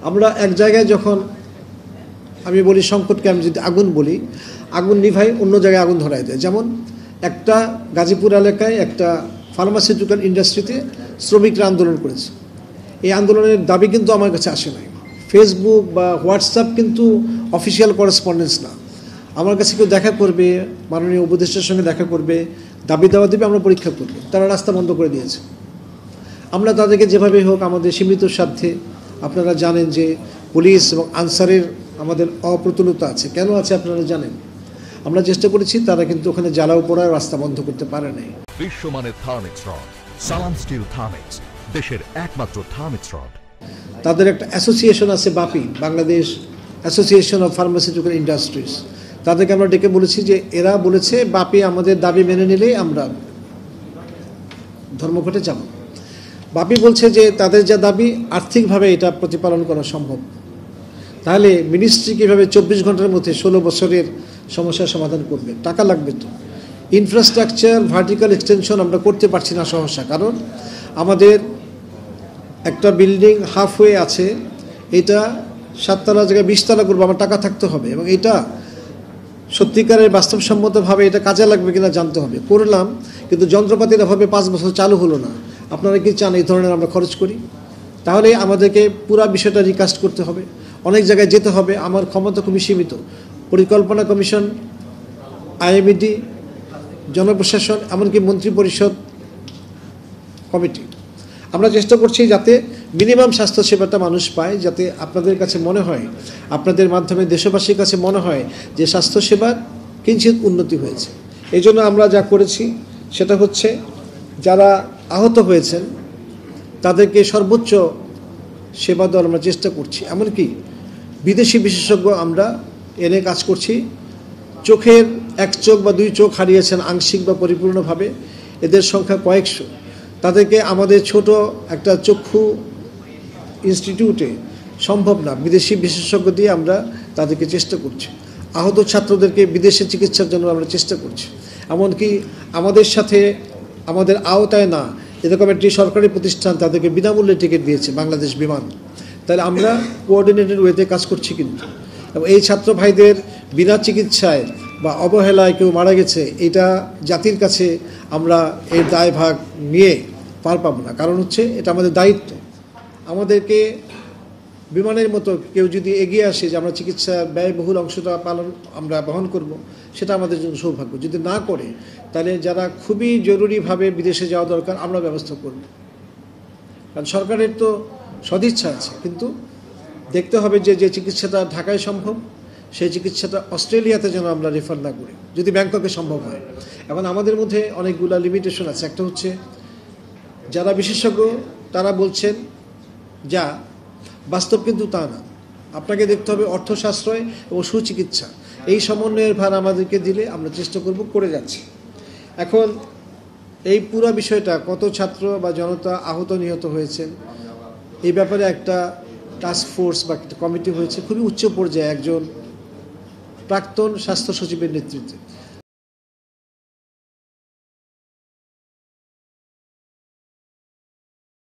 আমরা এক জায়গায় যখন আমি বলি সংকটকে আমি যদি আগুন বলি, আগুন নিভাই অন্য জায়গায় আগুন ধরায় দেয়। যেমন একটা গাজীপুর এলাকায় একটা ফার্মাসিউটিক্যাল ইন্ডাস্ট্রিতে শ্রমিকরা আন্দোলন করেছে। এই আন্দোলনের দাবি কিন্তু আমার কাছে আসে নাই। ফেসবুক বা হোয়াটসঅ্যাপ কিন্তু অফিসিয়াল করেসপন্ডেন্স না। আমার কাছে কেউ দেখা করবে, মাননীয় উপদেষ্টার সঙ্গে দেখা করবে, দাবি দেওয়া দেবে, আমরা পরীক্ষা করব। তারা রাস্তা বন্ধ করে দিয়েছে। আমরা তাদেরকে যেভাবে হোক আমাদের সীমিত স্বার্থে, আপনারা জানেন যে পুলিশ এবং আনসারের আমাদের অপ্রতুলতা আছে। কেন আছে আপনারা জানেন। আমরা চেষ্টা করেছি, তারা কিন্তু ওখানে জ্বালাও পোড়ার রাস্তা বন্ধ করতে পারে নাই। বিশ্বমানের Thermex rod, Salam steel Thermex, দেশের একমাত্র থার্মিক্স রড। তাদের একটা অ্যাসোসিয়েশন আছে, BAPI, Bangladesh association of pharmaceutical industries. তাদেরকে আমরা ডেকে বলেছি যে এরা বলেছে বাপি আমাদের দাবি মেনে নিলেই আমরা ধর্মঘটে যাব। বাপি বলছে যে তাদের যা দাবি আর্থিকভাবে এটা প্রতিপালন করা সম্ভব। তাহলে মিনিস্ট্রি কীভাবে 24 ঘন্টার মধ্যে 16 বছরের সমস্যার সমাধান করবে? টাকা লাগবে তো। ইনফ্রাস্ট্রাকচার ভার্টিক্যাল এক্সটেনশন আমরা করতে পারছি না সহসা, কারণ আমাদের একটা বিল্ডিং হাফওয়ে আছে, এটা 7 তলা জায়গায় 20 তলা করবো, আমার টাকা থাকতে হবে এবং এটা সত্যিকারের বাস্তবসম্মতভাবে এটা কাজে লাগবে কিনা জানতে হবে। করলাম, কিন্তু যন্ত্রপাতির অভাবে 5 বছর চালু হলো না। আপনারা কি চান এই ধরনের আমরা খরচ করি? তাহলে আমাদেরকে পুরো বিষয়টা রিকাস্ট করতে হবে, অনেক জায়গায় যেতে হবে। আমার ক্ষমতা খুবই সীমিত। পরিকল্পনা কমিশন, আইএমইডি, জনপ্রশাসন, এমনকি মন্ত্রী পরিষদ কমিটি, আমরা চেষ্টা করছি যাতে মিনিমাম স্বাস্থ্যসেবাটা মানুষ পায়, যাতে আপনাদের কাছে মনে হয়, আপনাদের মাধ্যমে দেশবাসীর কাছে মনে হয় যে স্বাস্থ্যসেবার কিঞ্চিত উন্নতি হয়েছে। এই জন্য আমরা যা করেছি সেটা হচ্ছে যারা আহত হয়েছেন তাদেরকে সর্বোচ্চ সেবা দেওয়ার আমরা চেষ্টা করছি। এমনকি বিদেশি বিশেষজ্ঞ আমরা এনে কাজ করছি। চোখের 1 চোখ বা 2 চোখ হারিয়েছেন আংশিক বা পরিপূর্ণভাবে, এদের সংখ্যা কয়েকশো। তাদেরকে আমাদের ছোট একটা চক্ষু ইনস্টিটিউটে সম্ভব না, বিদেশি বিশেষজ্ঞ দিয়ে আমরা তাদেরকে চেষ্টা করছি। আহত ছাত্রদেরকে বিদেশে চিকিৎসার জন্য আমরা চেষ্টা করছি। এমনকি আমাদের সাথে, আমাদের আওতায় না এরকম একটি সরকারি প্রতিষ্ঠান তাদেরকে বিনামূল্যে টিকিট দিয়েছে, বাংলাদেশ বিমান। তাহলে আমরা কোঅর্ডিনেটেড ওয়েতে কাজ করছি কিন্তু। এবং এই ছাত্র ভাইদের বিনা চিকিৎসায় বা অবহেলায় কেউ মারা গেছে, এটা জাতির কাছে আমরা এর দায়ভাগ নিয়ে পার পাবো না। কারণ হচ্ছে এটা আমাদের দায়িত্ব। আমাদেরকে বিমানের মতো কেউ যদি এগিয়ে আসে যে আমরা চিকিৎসা ব্যয়বহুল অংশটা আমরা বহন করব, সেটা আমাদের জন্য সৌভাগ্য। যদি না করে, তাহলে যারা খুবই জরুরিভাবে বিদেশে যাওয়া দরকার আমরা ব্যবস্থা করব। কারণ সরকারের তো সদিচ্ছা আছে, কিন্তু দেখতে হবে যে যে চিকিৎসাটা ঢাকায় সম্ভব সেই চিকিৎসাটা অস্ট্রেলিয়াতে যেন আমরা রেফার না করি, যদি ব্যাংককে সম্ভব হয়। এখন আমাদের মধ্যে অনেকগুলো লিমিটেশন আছে। একটা হচ্ছে যারা বিশেষজ্ঞ তারা বলছেন যা, বাস্তব কিন্তু তা না। আপনাকে দেখতে হবে অর্থ সাশ্রয় এবং সুচিকিৎসা, এই সমন্বয়ের ভার আমাদেরকে দিলে আমরা চেষ্টা করব, করে যাচ্ছি। এখন এই পুরো বিষয়টা, কত ছাত্র বা জনতা আহত নিহত হয়েছেন, এই ব্যাপারে একটা টাস্ক ফোর্স বা একটা কমিটি হয়েছে খুবই উচ্চ পর্যায়ে একজন প্রাক্তন স্বাস্থ্য সচিবের নেতৃত্বে।